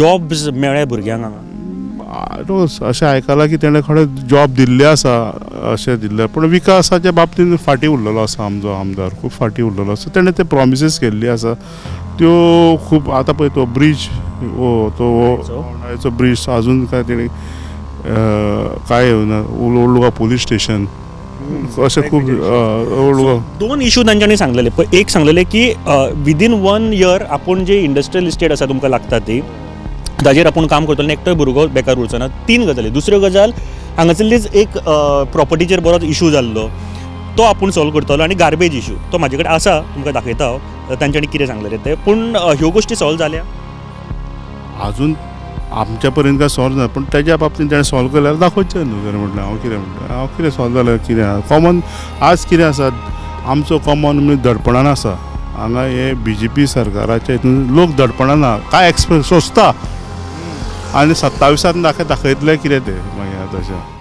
Jobs मेळ्ळे भुरग्यांक हांगा? अशें आयकलां की तेणें खडे जॉब दिल्ले आसा अशें दिल्ले, पूण विकासाच्या बाबतींत फाटीं उरलेलो आसा आमचो आमदार, खूब फाटीं उरलेलो आसा. तेणें ते प्रॉमिसीस केल्ली आसा त्यो खूब. आतां पळय तो ब्रीज, तो होंडायचो ब्रीज अजून काय तेणी काय येवना. ओल्ड गोवा पुलीस स्टेशन अशें खूब ओल्ड गोवा. 2 इशू तांच्यांनी सांगलेले. एक सांगलेले की विदीन 1 year आपूण जे इंडस्ट्रियल इस्टेट आसा तुमकां लागता ती ताजेर आपूण काम करतलो आनी एकटोय भुरगो बेकार उरचो ना. 3 गजाली. दुसऱ्यो गजाल हांगासरलीच एक प्रॉपर्टीचेर बरोच इशू जाल्लो तो आपूण सॉल्व करतलो आनी गार्बेज इशू तो म्हाजे कडेन आसा, तुमकां दाखयता हांव तांच्यांनी कितें सांगलेलें तें. पूण ह्यो गोश्टी सॉल्व जाल्या अजून आमच्या पर्यंत काय सॉल्व ना, पण त्याच्या बाबतींत ताणें सॉल्व केल्यार दाखोवचें न्हू. जाल्यार म्हटलें हांव कितें सॉल्व जाल्यार कितें कॉमन आज कितें आसा आमचो कॉमन म्हणजे दडपणान आसा हांगा. हे BJP सरकाराच्या हितून लोक दडपणान ना, काय एक्सप्रेस सोंसता आनी 27 दाखयतले कितें ते मागीर तशें.